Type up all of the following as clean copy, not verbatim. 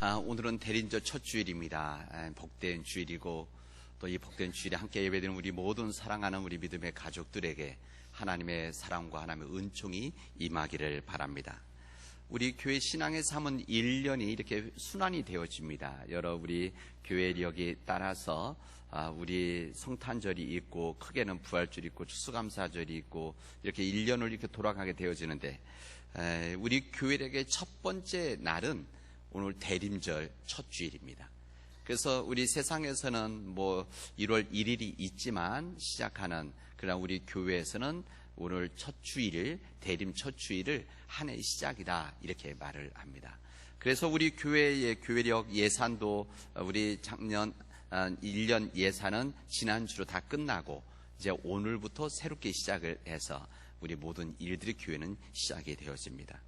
오늘은 대림절 첫 주일입니다. 복된 주일이고 또 이 복된 주일에 함께 예배드리는 우리 모든 사랑하는 우리 믿음의 가족들에게 하나님의 사랑과 하나님의 은총이 임하기를 바랍니다. 우리 교회 신앙의 삶은 1년이 이렇게 순환이 되어집니다. 여러 우리 교회력이 따라서 우리 성탄절이 있고 크게는 부활절이 있고 추수감사절이 있고 이렇게 1년을 이렇게 돌아가게 되어지는데 우리 교회력의 첫 번째 날은 오늘 대림절 첫 주일입니다. 그래서 우리 세상에서는 1월 1일이 있지만 시작하는, 그러나 우리 교회에서는 오늘 첫 주일을, 대림 첫 주일을 한 해의 시작이다 이렇게 말을 합니다. 그래서 우리 교회의 교회력 예산도 우리 작년 1년 예산은 지난주로 다 끝나고 이제 오늘부터 새롭게 시작을 해서 우리 모든 일들이 교회는 시작이 되어집니다.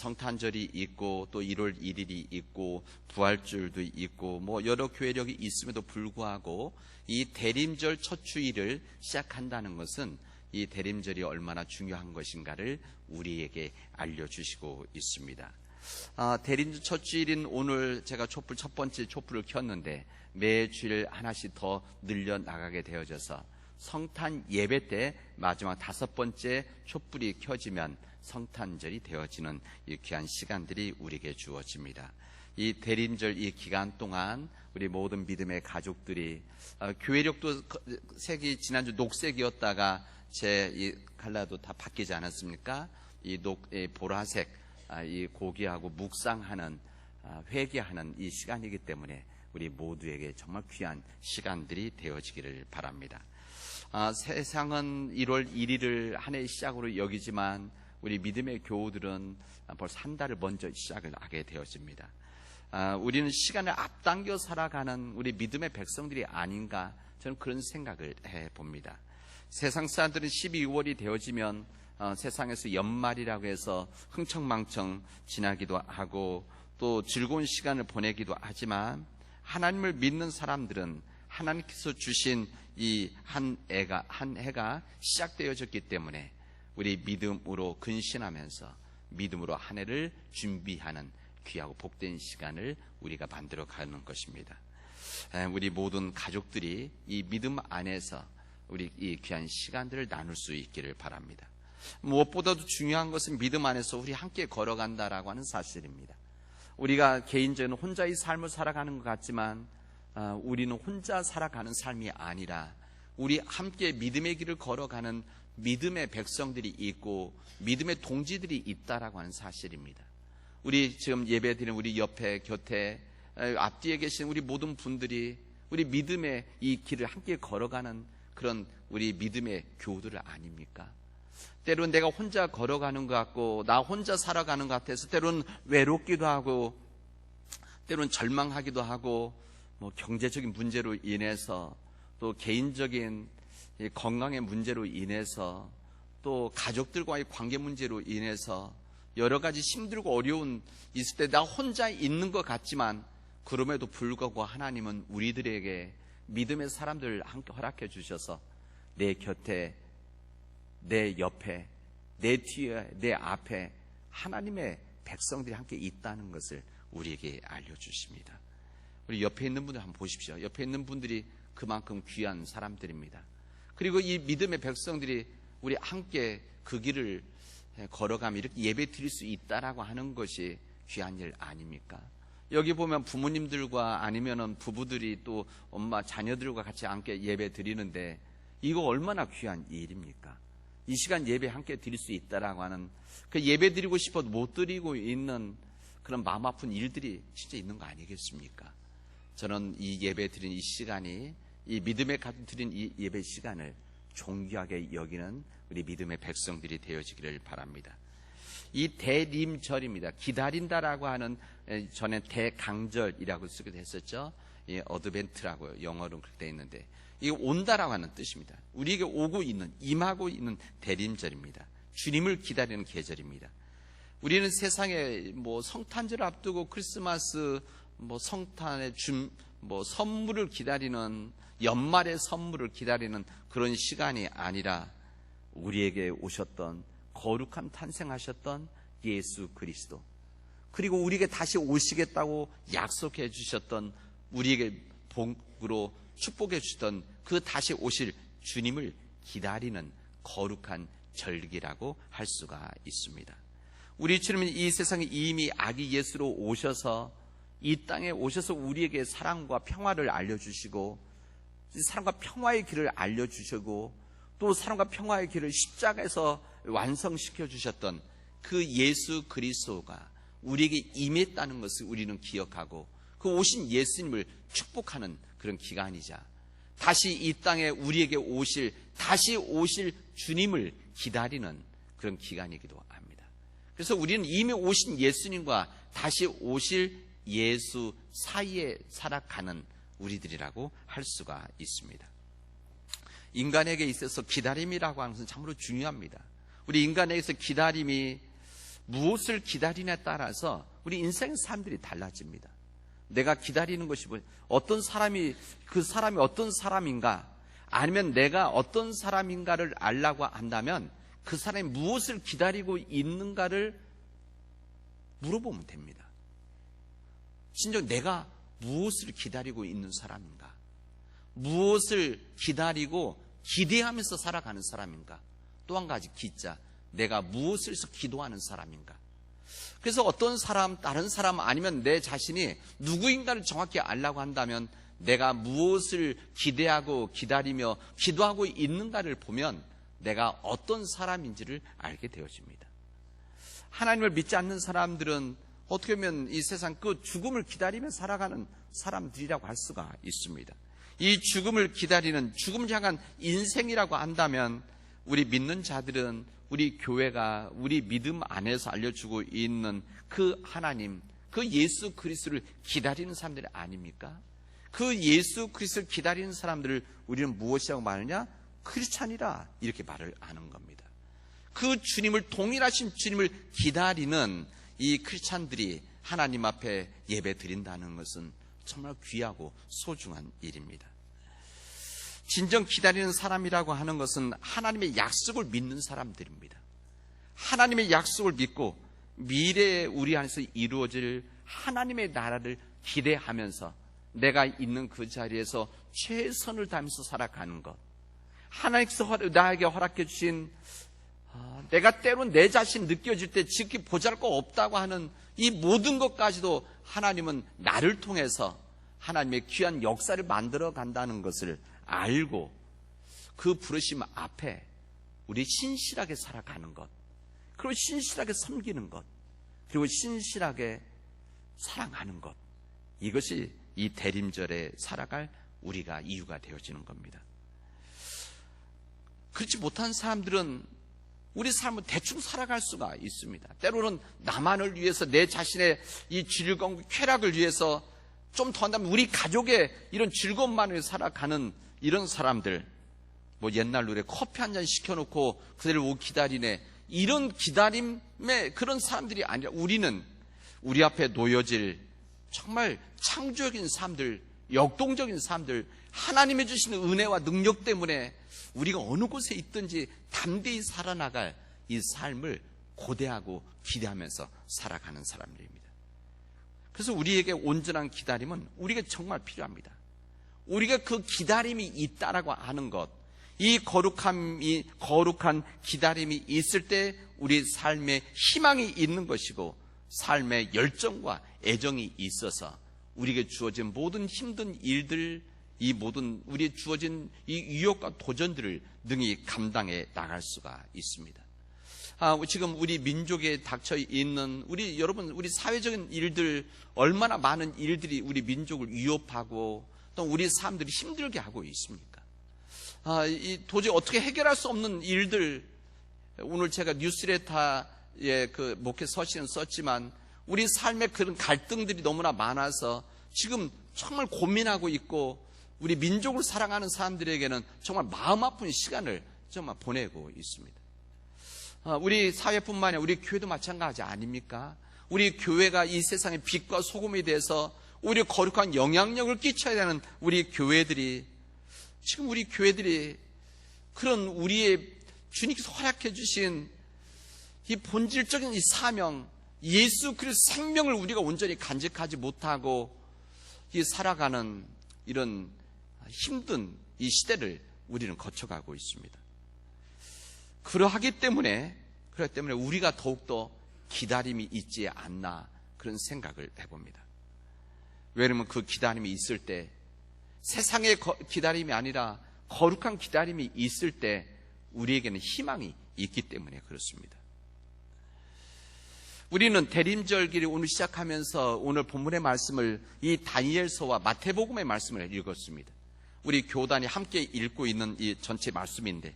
성탄절이 있고 또 1월 1일이 있고 부활절도 있고 여러 교회력이 있음에도 불구하고 이 대림절 첫 주일을 시작한다는 것은 이 대림절이 얼마나 중요한 것인가를 우리에게 알려주시고 있습니다. 대림절 첫 주일인 오늘 제가 첫 번째 촛불을 켰는데 매주일 하나씩 더 늘려나가게 되어져서 성탄 예배 때 마지막 5번째 촛불이 켜지면 성탄절이 되어지는 이 귀한 시간들이 우리에게 주어집니다. 이 대림절 이 기간 동안 우리 모든 믿음의 가족들이 교회력도 색이 지난주 녹색이었다가 제 이 컬러도 다 바뀌지 않았습니까? 이 보라색 이 고기하고 묵상하는 회개하는 이 시간이기 때문에 우리 모두에게 정말 귀한 시간들이 되어지기를 바랍니다. 세상은 1월 1일을 한 해의 시작으로 여기지만 우리 믿음의 교우들은 벌써 한 달을 먼저 시작을 하게 되어집니다. 우리는 시간을 앞당겨 살아가는 우리 믿음의 백성들이 아닌가, 저는 그런 생각을 해봅니다. 세상 사람들은 12월이 되어지면 세상에서 연말이라고 해서 흥청망청 지나기도 하고 또 즐거운 시간을 보내기도 하지만 하나님을 믿는 사람들은 하나님께서 주신 이 한 해가 시작되어졌기 때문에 우리 믿음으로 근신하면서 믿음으로 한 해를 준비하는 귀하고 복된 시간을 우리가 만들어 가는 것입니다. 우리 모든 가족들이 이 믿음 안에서 우리 이 귀한 시간들을 나눌 수 있기를 바랍니다. 무엇보다도 중요한 것은 믿음 안에서 우리 함께 걸어간다라고 하는 사실입니다. 우리가 개인적인 혼자의 삶을 살아가는 것 같지만 우리는 혼자 살아가는 삶이 아니라 우리 함께 믿음의 길을 걸어가는 믿음의 백성들이 있고 믿음의 동지들이 있다라고 하는 사실입니다. 우리 지금 예배드리는 우리 옆에 곁에 앞뒤에 계신 우리 모든 분들이 우리 믿음의 이 길을 함께 걸어가는 그런 우리 믿음의 교우들 아닙니까? 때로는 내가 혼자 걸어가는 것 같고 나 혼자 살아가는 것 같아서 때로는 외롭기도 하고 때로는 절망하기도 하고 경제적인 문제로 인해서 또 개인적인 건강의 문제로 인해서 또 가족들과의 관계 문제로 인해서 여러 가지 힘들고 어려운 있을 때 나 혼자 있는 것 같지만 그럼에도 불구하고 하나님은 우리들에게 믿음의 사람들을 함께 허락해 주셔서 내 곁에, 내 옆에, 내 뒤에, 내 앞에 하나님의 백성들이 함께 있다는 것을 우리에게 알려주십니다. 우리 옆에 있는 분들 한번 보십시오. 옆에 있는 분들이 그만큼 귀한 사람들입니다. 그리고 이 믿음의 백성들이 우리 함께 그 길을 걸어가며 이렇게 예배 드릴 수 있다라고 하는 것이 귀한 일 아닙니까? 여기 보면 부모님들과 아니면은 부부들이 또 엄마 자녀들과 같이 함께 예배 드리는데 이거 얼마나 귀한 일입니까? 이 시간 예배 함께 드릴 수 있다라고 하는 그 예배 드리고 싶어도 못 드리고 있는 그런 마음 아픈 일들이 진짜 있는 거 아니겠습니까? 저는 이 예배 드린 이 시간이 이 믿음에 가득 드린 이 예배 시간을 존귀하게 여기는 우리 믿음의 백성들이 되어지기를 바랍니다. 이 대림절입니다. 기다린다라고 하는, 전에 대강절이라고 쓰기도 했었죠. 이 어드벤트라고 영어로 그렇게 되어 있는데 이게 온다라고 하는 뜻입니다. 우리에게 오고 있는, 임하고 있는 대림절입니다. 주님을 기다리는 계절입니다. 우리는 세상에 성탄절 앞두고 크리스마스 성탄의 선물을 기다리는, 연말의 선물을 기다리는 그런 시간이 아니라 우리에게 오셨던 거룩한 탄생하셨던 예수 그리스도, 그리고 우리에게 다시 오시겠다고 약속해 주셨던, 우리에게 복으로 축복해 주셨던 그 다시 오실 주님을 기다리는 거룩한 절기라고 할 수가 있습니다. 우리 주님은 이 세상에 이미 아기 예수로 오셔서 이 땅에 오셔서 우리에게 사랑과 평화를 알려주시고, 사랑과 평화의 길을 알려주시고, 또 사랑과 평화의 길을 십자가에서 완성시켜 주셨던 그 예수 그리스도가 우리에게 임했다는 것을 우리는 기억하고, 그 오신 예수님을 축복하는 그런 기간이자, 다시 이 땅에 우리에게 다시 오실 주님을 기다리는 그런 기간이기도 합니다. 그래서 우리는 이미 오신 예수님과 다시 오실 예수 사이에 살아가는 우리들이라고 할 수가 있습니다. 인간에게 있어서 기다림이라고 하는 것은 참으로 중요합니다. 우리 인간에게서 기다림이 무엇을 기다리냐에 따라서 우리 인생의 삶들이 달라집니다. 내가 기다리는 것이 어떤 사람이, 그 사람이 어떤 사람인가, 아니면 내가 어떤 사람인가를 알라고 한다면 그 사람이 무엇을 기다리고 있는가를 물어보면 됩니다. 진정 내가 무엇을 기다리고 있는 사람인가, 무엇을 기다리고 기대하면서 살아가는 사람인가, 또 한 가지 기자, 내가 무엇을 해서 기도하는 사람인가. 그래서 어떤 사람, 다른 사람, 아니면 내 자신이 누구인가를 정확히 알라고 한다면 내가 무엇을 기대하고 기다리며 기도하고 있는가를 보면 내가 어떤 사람인지를 알게 되어집니다. 하나님을 믿지 않는 사람들은 어떻게 보면 이 세상 그 죽음을 기다리며 살아가는 사람들이라고 할 수가 있습니다. 이 죽음을 기다리는, 죽음을 향한 인생이라고 한다면 우리 믿는 자들은 우리 교회가 우리 믿음 안에서 알려주고 있는 그 하나님, 그 예수 그리스도를 기다리는 사람들이 아닙니까? 그 예수 그리스도를 기다리는 사람들을 우리는 무엇이라고 말하느냐? 크리스찬이라 이렇게 말을 하는 겁니다. 그 주님을, 동일하신 주님을 기다리는 이 크리스찬들이 하나님 앞에 예배 드린다는 것은 정말 귀하고 소중한 일입니다. 진정 기다리는 사람이라고 하는 것은 하나님의 약속을 믿는 사람들입니다. 하나님의 약속을 믿고 미래에 우리 안에서 이루어질 하나님의 나라를 기대하면서 내가 있는 그 자리에서 최선을 다하면서 살아가는 것, 하나님께서 나에게 허락해 주신, 내가 때론 내 자신 느껴질 때 지극히 보잘것 없다고 하는 이 모든 것까지도 하나님은 나를 통해서 하나님의 귀한 역사를 만들어 간다는 것을 알고 그 부르심 앞에 우리 신실하게 살아가는 것, 그리고 신실하게 섬기는 것, 그리고 신실하게 사랑하는 것, 이것이 이 대림절에 살아갈 우리가 이유가 되어지는 겁니다. 그렇지 못한 사람들은 우리 삶을 대충 살아갈 수가 있습니다. 때로는 나만을 위해서, 내 자신의 이 즐거움, 쾌락을 위해서, 좀 더 한다면 우리 가족의 이런 즐거움만을 살아가는 이런 사람들, 뭐 옛날 노래 커피 한 잔 시켜놓고 그대를 오기 기다리네, 이런 기다림의 그런 사람들이 아니라 우리는 우리 앞에 놓여질 정말 창조적인 삶들, 역동적인 삶들, 하나님의 주시는 은혜와 능력 때문에 우리가 어느 곳에 있든지 담대히 살아나갈 이 삶을 고대하고 기대하면서 살아가는 사람들입니다. 그래서 우리에게 온전한 기다림은 우리가 정말 필요합니다. 우리가 그 기다림이 있다라고 하는 것, 이 거룩한 기다림이 있을 때 우리 삶에 희망이 있는 것이고, 삶의 열정과 애정이 있어서 우리에게 주어진 모든 힘든 일들, 이 모든 우리에 주어진 이 유혹과 도전들을 능히 감당해 나갈 수가 있습니다. 지금 우리 민족에 닥쳐 있는 여러분, 우리 사회적인 일들, 얼마나 많은 일들이 우리 민족을 위협하고 또 우리 사람들이 힘들게 하고 있습니까? 도저히 어떻게 해결할 수 없는 일들, 오늘 제가 뉴스레터에 그 목회 서신을 썼지만 우리 삶의 그런 갈등들이 너무나 많아서 지금 정말 고민하고 있고, 우리 민족을 사랑하는 사람들에게는 정말 마음 아픈 시간을 정말 보내고 있습니다. 우리 사회뿐만 아니라 우리 교회도 마찬가지 아닙니까? 우리 교회가 이 세상의 빛과 소금이 돼서 오히려 거룩한 영향력을 끼쳐야 되는 우리 교회들이, 지금 우리 교회들이 그런 우리의 주님께서 허락해 주신 이 본질적인 이 사명, 예수 그리스도 생명을 우리가 온전히 간직하지 못하고 살아가는 이런 힘든 이 시대를 우리는 거쳐가고 있습니다. 그러기 때문에 우리가 더욱더 기다림이 있지 않나 그런 생각을 해봅니다. 왜냐하면 그 기다림이 있을 때, 세상의 기다림이 아니라 거룩한 기다림이 있을 때 우리에게는 희망이 있기 때문에 그렇습니다. 우리는 대림절기를 오늘 시작하면서 오늘 본문의 말씀을 이 다니엘서와 마태복음의 말씀을 읽었습니다. 우리 교단이 함께 읽고 있는 이 전체 말씀인데,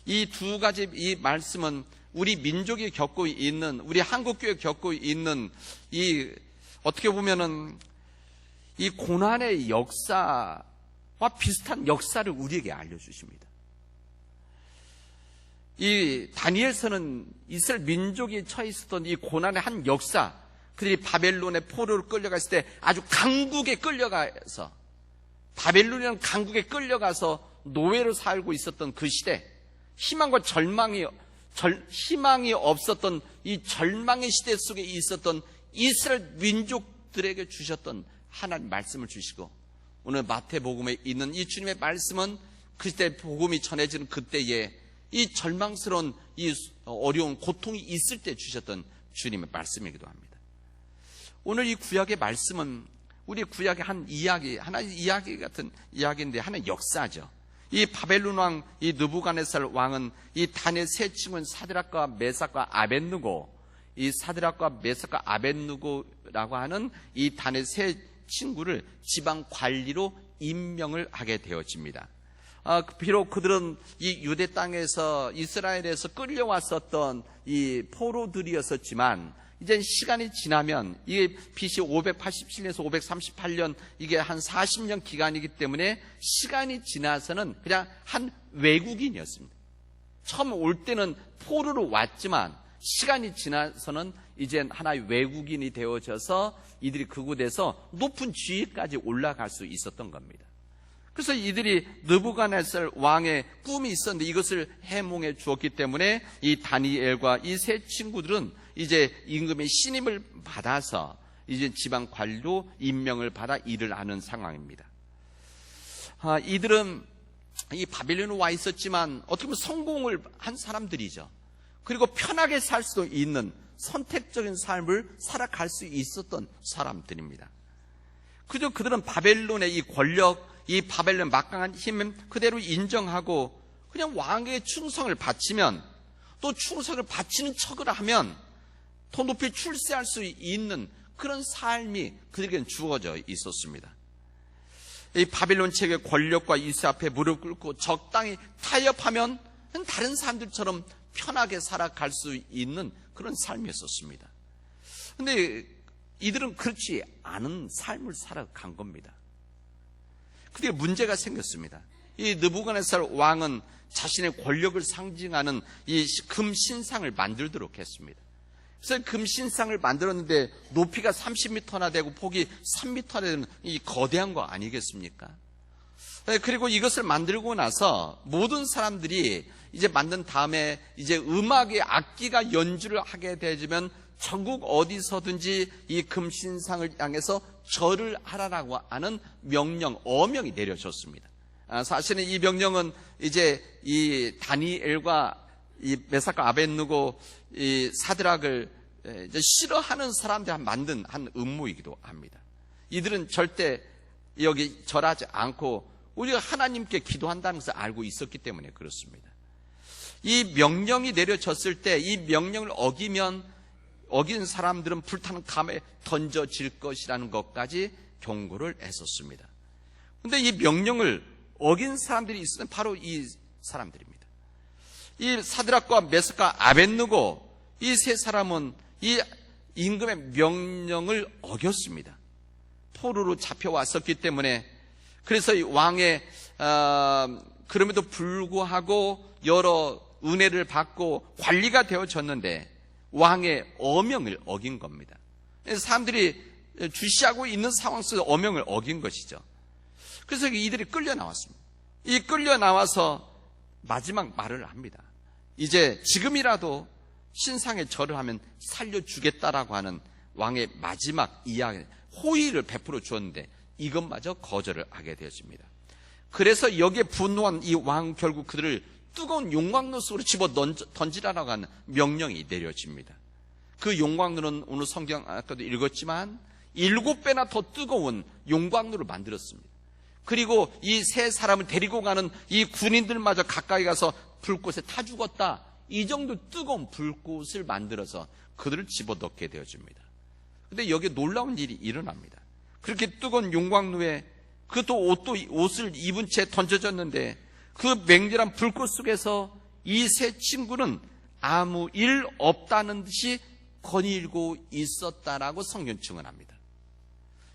이 두 가지 이 말씀은 우리 민족이 겪고 있는, 우리 한국교회 겪고 있는 이 어떻게 보면은 이 고난의 역사와 비슷한 역사를 우리에게 알려주십니다. 이 다니엘서는 이스라엘 민족이 처해 있었던 이 고난의 한 역사, 그들이 바벨론의 포로로 끌려갔을 때 아주 강국에 끌려가서, 바벨론이라는 강국에 끌려가서 노예로 살고 있었던 그 시대, 희망과 희망이 없었던 이 절망의 시대 속에 있었던 이스라엘 민족들에게 주셨던 하나님 말씀을 주시고, 오늘 마태복음에 있는 이 주님의 말씀은 그때 복음이 전해지는 그때에 이 절망스러운 이 어려운 고통이 있을 때 주셨던 주님의 말씀이기도 합니다. 오늘 이 구약의 말씀은 우리 구약의 한 이야기, 하나의 이야기 같은 이야기인데 하나의 역사죠. 이 바벨론 왕, 이 느부갓네살 왕은 이 다니엘 세 친구인 사드락과 메삭과 아벳느고, 이 사드락과 메삭과 아벳느고라고 하는 이 다니엘 세 친구를 지방 관리로 임명을 하게 되어집니다. 비록 그들은 이 유대 땅에서 이스라엘에서 끌려왔었던 이 포로들이었었지만, 이제 시간이 지나면 이게 BC 587년에서 538년, 이게 한 40년 기간이기 때문에 시간이 지나서는 그냥 한 외국인이었습니다. 처음 올 때는 포로로 왔지만 시간이 지나서는 이제 하나의 외국인이 되어져서 이들이 그곳에서 높은 지위까지 올라갈 수 있었던 겁니다. 그래서 이들이 느부갓네살 왕의 꿈이 있었는데 이것을 해몽해 주었기 때문에 이 다니엘과 이 세 친구들은 이제 임금의 신임을 받아서 이제 지방 관리로 임명을 받아 일을 하는 상황입니다. 이들은 이 바벨론에 와 있었지만 어떻게 보면 성공을 한 사람들이죠. 그리고 편하게 살 수도 있는 선택적인 삶을 살아갈 수 있었던 사람들입니다. 그저 그들은 바벨론의 이 권력, 이 바벨론 막강한 힘은 그대로 인정하고 그냥 왕에게 충성을 바치면, 또 충성을 바치는 척을 하면 더 높이 출세할 수 있는 그런 삶이 그들에게는 주어져 있었습니다. 이 바벨론 체계의 권력과 이세 앞에 무릎 꿇고 적당히 타협하면 다른 사람들처럼 편하게 살아갈 수 있는 그런 삶이었었습니다. 그런데 이들은 그렇지 않은 삶을 살아간 겁니다. 그게 문제가 생겼습니다. 이 느부갓네살 왕은 자신의 권력을 상징하는 이 금신상을 만들도록 했습니다. 그래서 금신상을 만들었는데 높이가 30m나 되고 폭이 3m나 되는 이 거대한 거 아니겠습니까? 그리고 이것을 만들고 나서 모든 사람들이 이제 만든 다음에 이제 음악의 악기가 연주를 하게 되면 전국 어디서든지 이 금신상을 향해서 절을 하라라고 하는 명령, 어명이 내려졌습니다. 사실은 이 명령은 이제 이 다니엘과 이 메삭과 아벳느고, 이 사드락을 이제 싫어하는 사람들이 만든 한 음모이기도 합니다. 이들은 절대 여기 절하지 않고 우리가 하나님께 기도한다는 것을 알고 있었기 때문에 그렇습니다. 이 명령이 내려졌을 때 이 명령을 어긴 사람들은 불타는 감에 던져질 것이라는 것까지 경고를 했었습니다. 그런데 이 명령을 어긴 사람들이 있으면 바로 이 사람들입니다. 이 사드락과 메삭과 아벳느고, 이 세 사람은 이 임금의 명령을 어겼습니다. 포로로 잡혀왔었기 때문에. 그래서 이 왕의 그럼에도 불구하고 여러 은혜를 받고 관리가 되어졌는데 왕의 어명을 어긴 겁니다. 사람들이 주시하고 있는 상황 속에서 어명을 어긴 것이죠. 그래서 이들이 끌려 나왔습니다. 이 끌려 나와서 마지막 말을 합니다. 이제 지금이라도 신상에 절을 하면 살려주겠다라고 하는 왕의 마지막 이야기, 호의를 베풀어 주었는데 이것마저 거절을 하게 되었습니다. 그래서 여기에 분노한 이 왕, 결국 그들을 뜨거운 용광로 속으로 집어 던지라라고 하는 명령이 내려집니다. 그 용광로는 오늘 성경 아까도 읽었지만 7배나 더 뜨거운 용광로를 만들었습니다. 그리고 이 세 사람을 데리고 가는 이 군인들마저 가까이 가서 불꽃에 타 죽었다, 이 정도 뜨거운 불꽃을 만들어서 그들을 집어넣게 되어집니다. 근데 여기에 놀라운 일이 일어납니다. 그렇게 뜨거운 용광로에 그것도 옷을 입은 채 던져졌는데 그 맹렬한 불꽃 속에서 이 세 친구는 아무 일 없다는 듯이 거닐고 있었다라고 성경 증언합니다.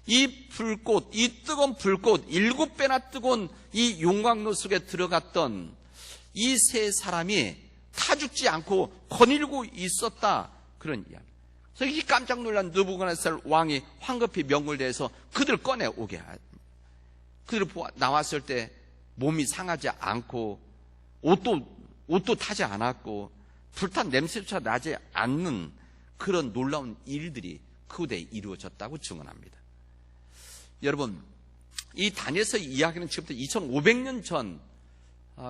이 불꽃, 이 뜨거운 불꽃, 7배나 뜨거운 이 용광로 속에 들어갔던 이 세 사람이 타 죽지 않고 거닐고 있었다, 그런 이야기. 그래서 이 깜짝 놀란 느부갓네살 왕이 황급히 명을 내서 그들 꺼내 오게 합니다. 그들 나왔을 때 몸이 상하지 않고 옷도 타지 않았고 불탄 냄새조차 나지 않는 그런 놀라운 일들이 그 후대에 이루어졌다고 증언합니다. 여러분, 이 다니엘서 이야기는 지금부터 2500년 전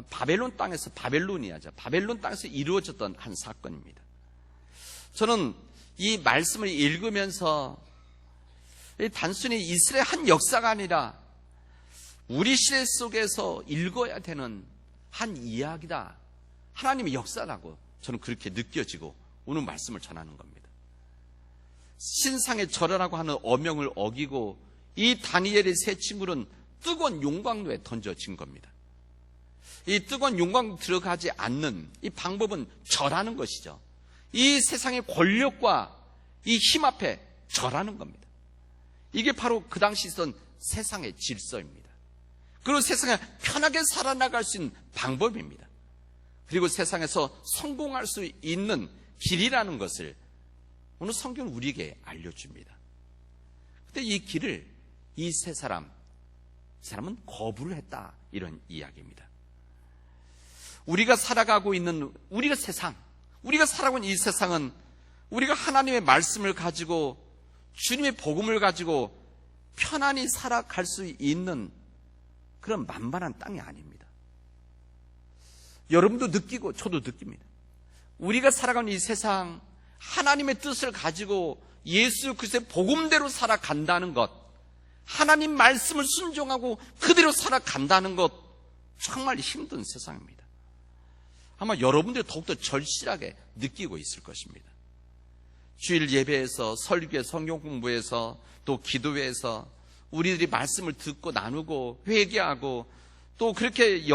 바벨론 땅에서, 바벨론 땅에서 이루어졌던 한 사건입니다. 저는 이 말씀을 읽으면서 단순히 이스라엘 한 역사가 아니라 우리 시대 속에서 읽어야 되는 한 이야기다, 하나님의 역사라고 저는 그렇게 느껴지고 오늘 말씀을 전하는 겁니다. 신상에 절하라고 하는 어명을 어기고 이 다니엘의 세 친구는 뜨거운 용광로에 던져진 겁니다. 이 뜨거운 용광로 들어가지 않는 이 방법은 절하는 것이죠. 이 세상의 권력과 이 힘 앞에 절하는 겁니다. 이게 바로 그 당시 있었던 세상의 질서입니다. 그리고 세상에 편하게 살아나갈 수 있는 방법입니다. 그리고 세상에서 성공할 수 있는 길이라는 것을 오늘 성경은 우리에게 알려줍니다. 근데 이 길을 이 세 사람은 거부를 했다, 이런 이야기입니다. 우리가 살아가고 있는 우리가 살아가고 있는 이 세상은 우리가 하나님의 말씀을 가지고 주님의 복음을 가지고 편안히 살아갈 수 있는 그런 만만한 땅이 아닙니다. 여러분도 느끼고 저도 느낍니다. 우리가 살아가는 이 세상, 하나님의 뜻을 가지고 예수 그리스도의 복음대로 살아간다는 것, 하나님 말씀을 순종하고 그대로 살아간다는 것, 정말 힘든 세상입니다. 아마 여러분들이 더욱더 절실하게 느끼고 있을 것입니다. 주일 예배에서, 설교에, 성경 공부에서, 또 기도회에서 우리들이 말씀을 듣고 나누고 회개하고 또 그렇게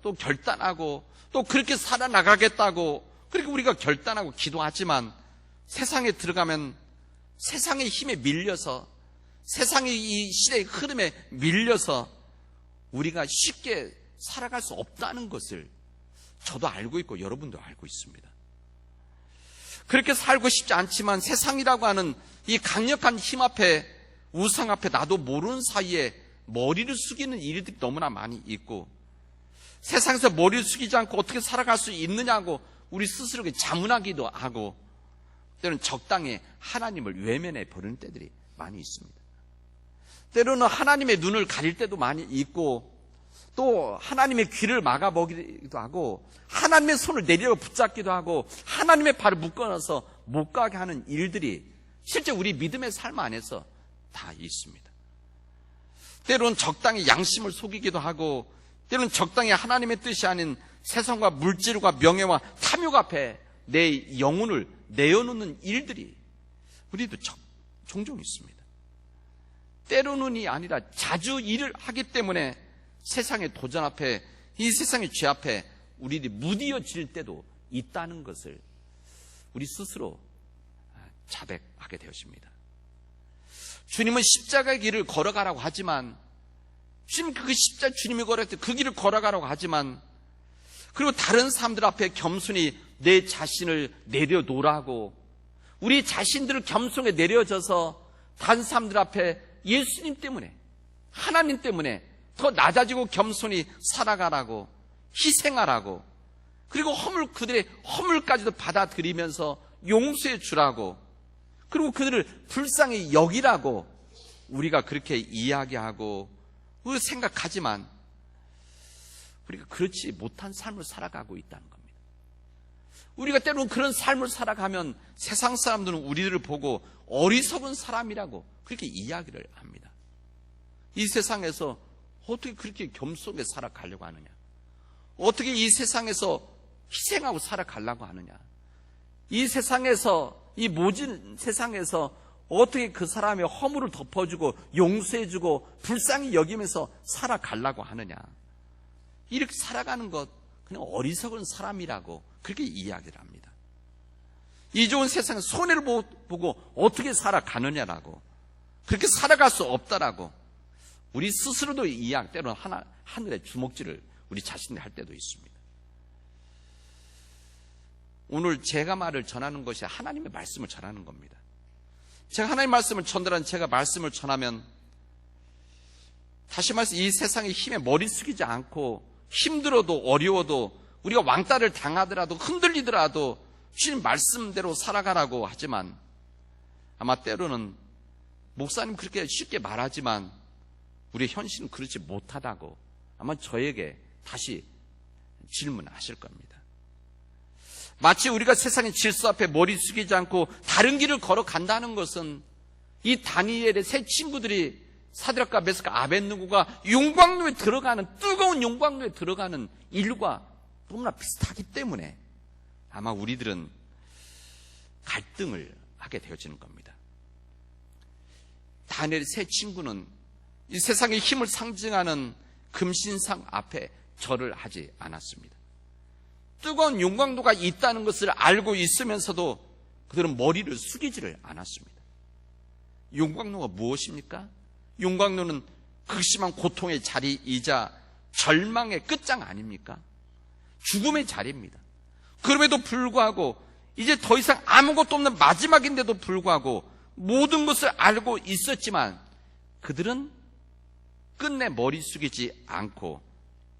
또 결단하고 또 그렇게 살아나가겠다고 그렇게 우리가 결단하고 기도하지만 세상에 들어가면 세상의 힘에 밀려서, 세상의 이 시대의 흐름에 밀려서 우리가 쉽게 살아갈 수 없다는 것을 저도 알고 있고 여러분도 알고 있습니다. 그렇게 살고 싶지 않지만 세상이라고 하는 이 강력한 힘 앞에, 우상 앞에 나도 모르는 사이에 머리를 숙이는 일들이 너무나 많이 있고, 세상에서 머리를 숙이지 않고 어떻게 살아갈 수 있느냐고 우리 스스로에게 자문하기도 하고, 때로는 적당히 하나님을 외면해 버리는 때들이 많이 있습니다. 때로는 하나님의 눈을 가릴 때도 많이 있고, 또 하나님의 귀를 막아보기도 하고, 하나님의 손을 내려 붙잡기도 하고, 하나님의 발을 묶어놔서 못 가게 하는 일들이 실제 우리 믿음의 삶 안에서 다 있습니다. 때로는 적당히 양심을 속이기도 하고, 때로는 적당히 하나님의 뜻이 아닌 세상과 물질과 명예와 탐욕 앞에 내 영혼을 내어놓는 일들이 우리도 종종 있습니다. 때로는이 아니라 자주 일을 하기 때문에 세상의 도전 앞에, 이 세상의 죄 앞에 우리들이 무디어질 때도 있다는 것을 우리 스스로 자백하게 되었습니다. 주님은 십자가의 길을 걸어가라고 하지만, 주님 주님이 걸어갈 때 그 길을 걸어가라고 하지만, 그리고 다른 사람들 앞에 겸손히 내 자신을 내려놓으라고, 우리 자신들을 겸손하게 내려져서 다른 사람들 앞에 예수님 때문에, 하나님 때문에 더 낮아지고 겸손히 살아가라고, 희생하라고, 그리고 그들의 허물까지도 받아들이면서 용서해 주라고, 그리고 그들을 불쌍히 여기라고 우리가 그렇게 이야기하고 생각하지만 우리가 그렇지 못한 삶을 살아가고 있다는 겁니다. 우리가 때로는 그런 삶을 살아가면 세상 사람들은 우리들을 보고 어리석은 사람이라고 그렇게 이야기를 합니다. 이 세상에서 어떻게 그렇게 겸손하게 살아가려고 하느냐, 어떻게 이 세상에서 희생하고 살아가려고 하느냐, 이 세상에서, 이 모진 세상에서 어떻게 그 사람의 허물을 덮어주고 용서해주고 불쌍히 여기면서 살아가려고 하느냐, 이렇게 살아가는 것 그냥 어리석은 사람이라고 그렇게 이야기를 합니다. 이 좋은 세상에 손해를 보고 어떻게 살아가느냐라고, 그렇게 살아갈 수 없다라고 우리 스스로도 이야기, 때로는 하늘의 주먹질을 우리 자신이 할 때도 있습니다. 오늘 제가 말을 전하는 것이 하나님의 말씀을 전하는 겁니다. 제가 하나님의 말씀을 전달하는, 제가 말씀을 전하면 다시 말해서 이 세상의 힘에 머리 숙이지 않고 힘들어도 어려워도 우리가 왕따를 당하더라도 흔들리더라도 주님 말씀대로 살아가라고 하지만, 아마 때로는 목사님 그렇게 쉽게 말하지만 우리의 현실은 그렇지 못하다고 아마 저에게 다시 질문하실 겁니다. 마치 우리가 세상의 질서 앞에 머리 숙이지 않고 다른 길을 걸어간다는 것은 이 다니엘의 세 친구들이 사드락과 메삭과 아벳느고가 용광로에 들어가는, 뜨거운 용광로에 들어가는 일과 너무나 비슷하기 때문에 아마 우리들은 갈등을 하게 되어지는 겁니다. 다니엘의 세 친구는 이 세상의 힘을 상징하는 금신상 앞에 절을 하지 않았습니다. 뜨거운 용광로가 있다는 것을 알고 있으면서도 그들은 머리를 숙이지를 않았습니다. 용광로가 무엇입니까? 용광로는 극심한 고통의 자리이자 절망의 끝장 아닙니까? 죽음의 자리입니다. 그럼에도 불구하고 이제 더 이상 아무것도 없는 마지막인데도 불구하고 모든 것을 알고 있었지만 그들은 끝내 머리 숙이지 않고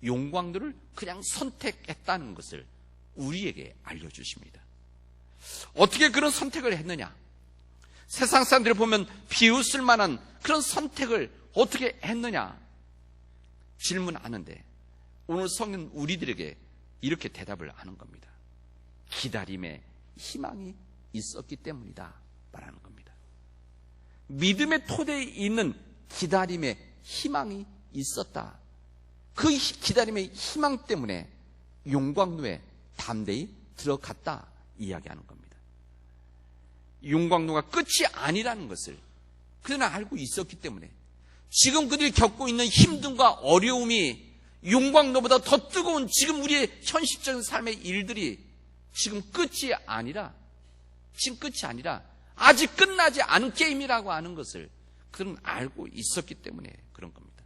용광로를 그냥 선택했다는 것을 우리에게 알려주십니다. 어떻게 그런 선택을 했느냐? 세상 사람들을 보면 비웃을 만한 그런 선택을 어떻게 했느냐 질문하는데, 오늘 성경 우리들에게 이렇게 대답을 하는 겁니다. 기다림의 희망이 있었기 때문이다 말하는 겁니다. 믿음의 토대에 있는 기다림의 희망이 있었다. 그 기다림의 희망 때문에 용광로에 담대히 들어갔다 이야기하는 겁니다. 용광로가 끝이 아니라는 것을 그들은 알고 있었기 때문에 지금 그들이 겪고 있는 힘듦과 어려움이 용광로보다 더 뜨거운 지금 우리의 현실적인 삶의 일들이 지금 끝이 아니라 아직 끝나지 않은 게임이라고 하는 것을 그들은 알고 있었기 때문에 그런 겁니다.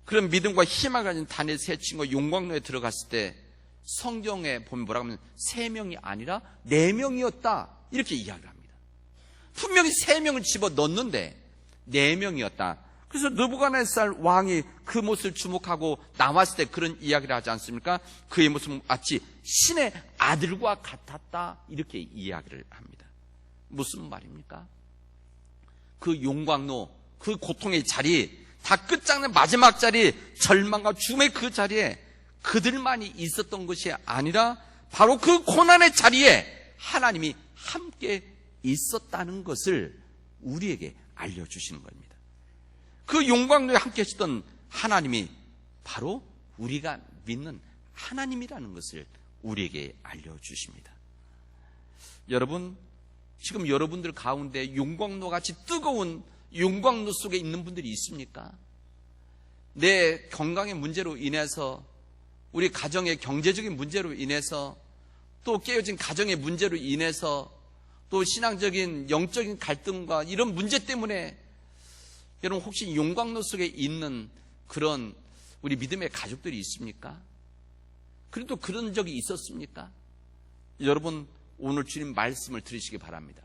그런 믿음과 희망을 가진 다니엘 세 친구가 용광로에 들어갔을 때 성경에 보면 뭐라고 하면 3명이 아니라 4명이었다 이렇게 이야기를 합니다. 분명히 3명을 집어넣었는데 4명이었다. 그래서 느부갓네살 왕이 그 모습을 주목하고 나왔을 때 그런 이야기를 하지 않습니까? 그의 모습은 마치 신의 아들과 같았다 이렇게 이야기를 합니다. 무슨 말입니까? 그 용광로, 그 고통의 자리, 다 끝장난 마지막 자리, 절망과 죽음의 그 자리에 그들만이 있었던 것이 아니라 바로 그 고난의 자리에 하나님이 함께 있었다는 것을 우리에게 알려주시는 겁니다. 그 용광로에 함께 하시던 하나님이 바로 우리가 믿는 하나님이라는 것을 우리에게 알려주십니다. 여러분, 지금 여러분들 가운데 용광로 같이 뜨거운 용광로 속에 있는 분들이 있습니까? 내 건강의 문제로 인해서, 우리 가정의 경제적인 문제로 인해서, 또 깨어진 가정의 문제로 인해서, 또 신앙적인 영적인 갈등과 이런 문제 때문에 여러분 혹시 용광로 속에 있는 그런 우리 믿음의 가족들이 있습니까? 그래도 그런 적이 있었습니까? 여러분 오늘 주님 말씀을 들으시기 바랍니다.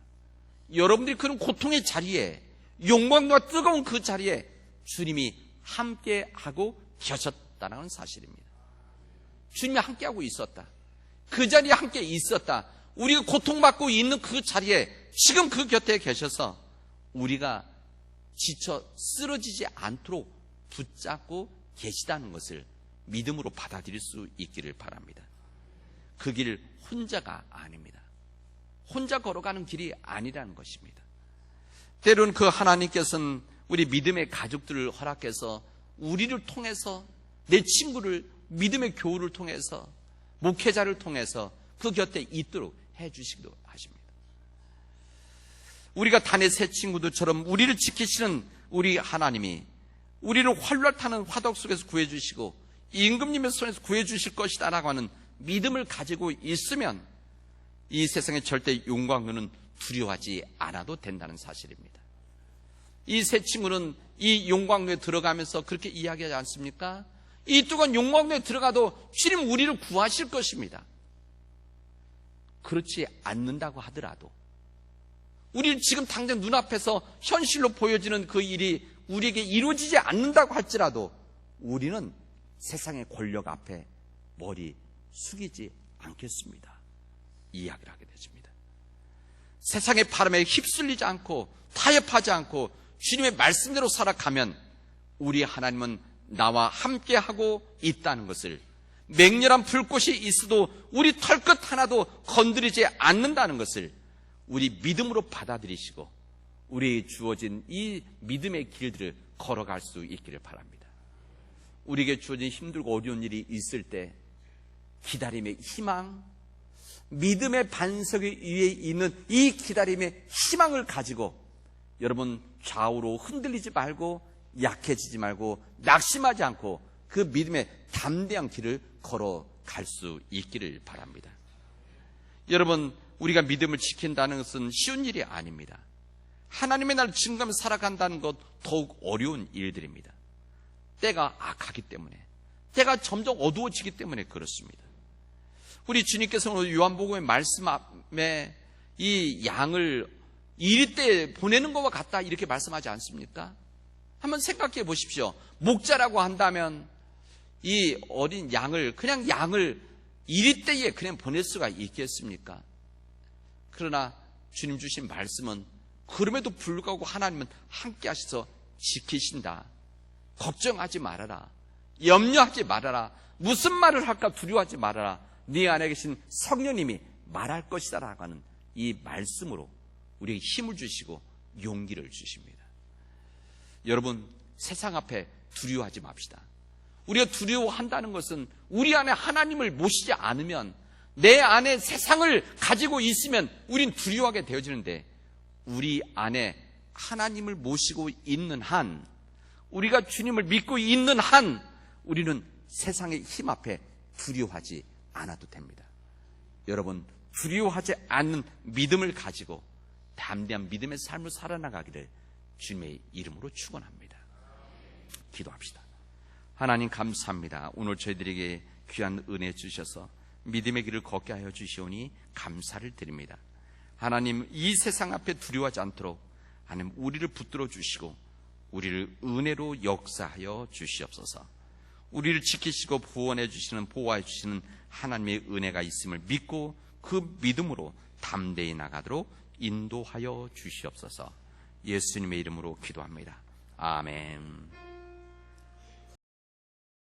여러분들이 그런 고통의 자리에, 용광로가 뜨거운 그 자리에 주님이 함께하고 계셨다는 사실입니다. 주님이 함께하고 있었다. 그 자리에 함께 있었다. 우리가 고통받고 있는 그 자리에 지금 그 곁에 계셔서 우리가 지쳐 쓰러지지 않도록 붙잡고 계시다는 것을 믿음으로 받아들일 수 있기를 바랍니다. 그 길 혼자가 아닙니다. 혼자 걸어가는 길이 아니라는 것입니다. 때로는 그 하나님께서는 우리 믿음의 가족들을 허락해서 우리를 통해서, 내 친구를, 믿음의 교우를 통해서, 목회자를 통해서 그 곁에 있도록 해주시기도 하십니다. 우리가 단의 새 친구들처럼 우리를 지키시는 우리 하나님이 우리를 활활 타는 화덕 속에서 구해주시고 임금님의 손에서 구해주실 것이다 라고 하는 믿음을 가지고 있으면 이 세상의 절대 용광로는 두려워하지 않아도 된다는 사실입니다. 이 새 친구는 이 용광로에 들어가면서 그렇게 이야기하지 않습니까? 이 뜨거운 용광로에 들어가도 주님 우리를 구하실 것입니다. 그렇지 않는다고 하더라도, 우리 지금 당장 눈앞에서 현실로 보여지는 그 일이 우리에게 이루어지지 않는다고 할지라도 우리는 세상의 권력 앞에 머리 숙이지 않겠습니다. 이야기를 하게 되십니다. 세상의 바람에 휩쓸리지 않고 타협하지 않고 주님의 말씀대로 살아가면 우리 하나님은 나와 함께하고 있다는 것을, 맹렬한 불꽃이 있어도 우리 털끝 하나도 건드리지 않는다는 것을 우리 믿음으로 받아들이시고 우리에게 주어진 이 믿음의 길들을 걸어갈 수 있기를 바랍니다. 우리에게 주어진 힘들고 어려운 일이 있을 때 기다림의 희망, 믿음의 반석 위에 있는 이 기다림의 희망을 가지고 여러분 좌우로 흔들리지 말고 약해지지 말고 낙심하지 않고 그 믿음의 담대한 길을 걸어갈 수 있기를 바랍니다. 여러분, 우리가 믿음을 지킨다는 것은 쉬운 일이 아닙니다. 하나님의 나라를 증거하며 살아간다는 것 더욱 어려운 일들입니다. 때가 악하기 때문에, 때가 점점 어두워지기 때문에 그렇습니다. 우리 주님께서는 요한복음의 말씀에 이 양을 이리때 보내는 것과 같다 이렇게 말씀하지 않습니까? 한번 생각해 보십시오. 목자라고 한다면 이 어린 양을, 그냥 양을 이리때에 그냥 보낼 수가 있겠습니까? 그러나 주님 주신 말씀은 그럼에도 불구하고 하나님은 함께 하셔서 지키신다. 걱정하지 말아라. 염려하지 말아라. 무슨 말을 할까 두려워하지 말아라. 네 안에 계신 성령님이 말할 것이다 라고 하는 이 말씀으로 우리에게 힘을 주시고 용기를 주십니다. 여러분, 세상 앞에 두려워하지 맙시다. 우리가 두려워한다는 것은 우리 안에 하나님을 모시지 않으면, 내 안에 세상을 가지고 있으면 우린 두려워하게 되어지는데, 우리 안에 하나님을 모시고 있는 한, 우리가 주님을 믿고 있는 한 우리는 세상의 힘 앞에 두려워하지 않아도 됩니다. 여러분, 두려워하지 않는 믿음을 가지고 담대한 믿음의 삶을 살아나가기를 주님의 이름으로 축원합니다. 기도합시다. 하나님 감사합니다. 오늘 저희들에게 귀한 은혜 주셔서 믿음의 길을 걷게 하여 주시오니 감사를 드립니다. 하나님, 이 세상 앞에 두려워하지 않도록 하나님 우리를 붙들어 주시고 우리를 은혜로 역사하여 주시옵소서. 우리를 지키시고 구원해 주시는, 보호해 주시는 하나님의 은혜가 있음을 믿고 그 믿음으로 담대히 나가도록 인도하여 주시옵소서. 예수님의 이름으로 기도합니다. 아멘.